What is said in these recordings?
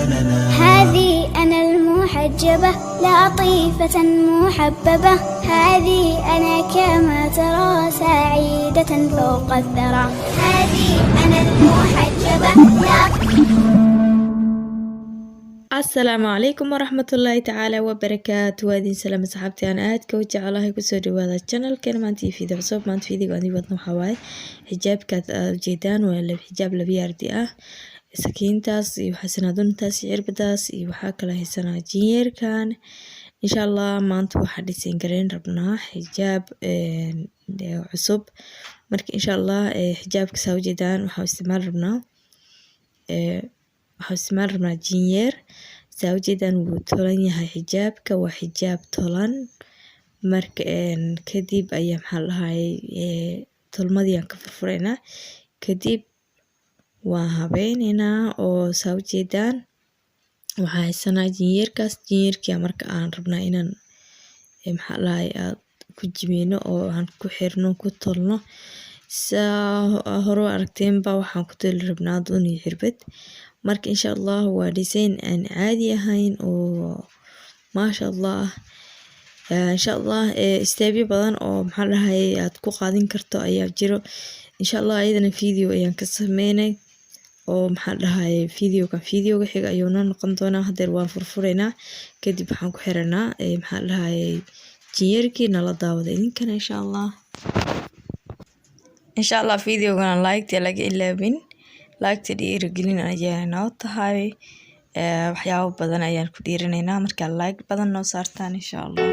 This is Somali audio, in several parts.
هذه أنا المحجبة لطيفة محببة، هذه أنا كما ترى سعيدة فوق الثرى، هذه أنا المحجبة. السلام عليكم ورحمة الله تعالى وبركاته. وادين سلام أصحابتي، أنا آد كوجع الله كسر هذا القناة. كان مانتي في درسوب مانتي في دي وادي حواي حجاب كات جيدان ولا حجاب لبياردي سكينتاس وحسنادونتاس يربداس وحاكلا هسنا جير كان إن شاء الله ما أنتوا حديثين قرين ربنا حجاب عصب مرك إن شاء الله حجاب كساو جيدان وحاستمر ربنا waxaa rabnaa jinyeer saa ujeedaan wuu tolan yahay xijaabka waa xijaab tolan marka kadib ayaa maxaa lahaayay tolmadii aan ka furfuraynaa kadib waan habeynaynaa oo saa ujeedaan waxaa haysanaa jinyeerkii marka aan rabnaa inaan maxaa lahaayay aad ku jimeyno oo aan ku xirno ku tolno saa hore aragteenba waxaan ku toli rabnaa doon iyo xirbad marka insha Allah waa design aan caadi ahayn oo maasha Allah insha Allah steebyo badan oo maxaa lahaayay aad ku qaadin karto ayaa jiro insha Allah ayadana video ayaan ka sameynay oo maxaa lahaayay videoga xiga ayuu noqon doonaa hadeer waan furfuraynaa kadib waxaan ku xiranaa maxaa lahaayay jinyeerkii nala daawada idinkana insha Allah videogana like laga ilaabin laagta dhiirigelin ayaa noo tahay waxyaabo badan ayaan ku dhiirinaynaa marka like badan noo saartaan insha Allah.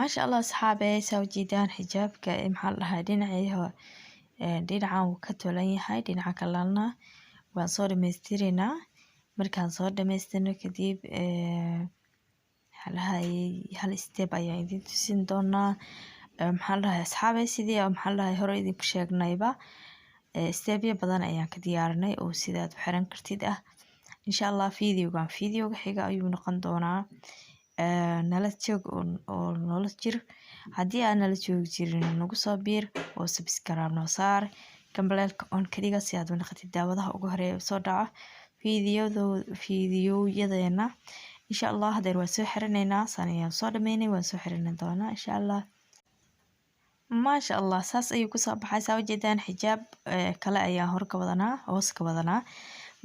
ما شاء الله أصحابي سو جيدان حجابك محل هاي دينعان وكتولين هاي دينعان كلالنا وانصور مستيرنا مركان صور دمستيرنا كديب هل استيب أيا إذن تسين دونا محل هاي أصحابي سيدي محل هاي هورو إذن كشاقنايبا استيبيا بدان أيان كديارناي أو سيدات بحران كرتيد إن شاء الله فيديو حيقا أيو نقن دونا nala joog oo nala jir haddii aan nala joogi jirin nagu soo biir oo subscribe noo saar gambaleelka on kaliya si aad u noqotid daawadaha ugu horeeya soo dhaca fiidiyoyadeena insha Allah hadeer waan soo xirinaynaa sanayaan soo dhameynay waan soo xirin doonaa insha Allah maasha Allah saas ayuu ku soo baxay saa ujeedaan xijaab kale ayaa hor ka wadanaa hoos ka wadanaa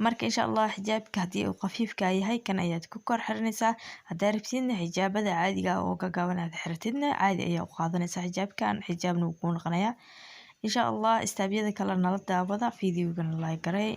marka insha Allah xijaabka hadii uu qafiifka yahay kan ayaad ku kor xiranaysaa hadaa rabtidna xijaabada caadiga oo gagaaban aad xiratidna caadi ayaa u qaadanaysaa xijaabkan xijaabna wuu ku noqonayaa insha Allah istaabyada kale nala daawada videogan like garay.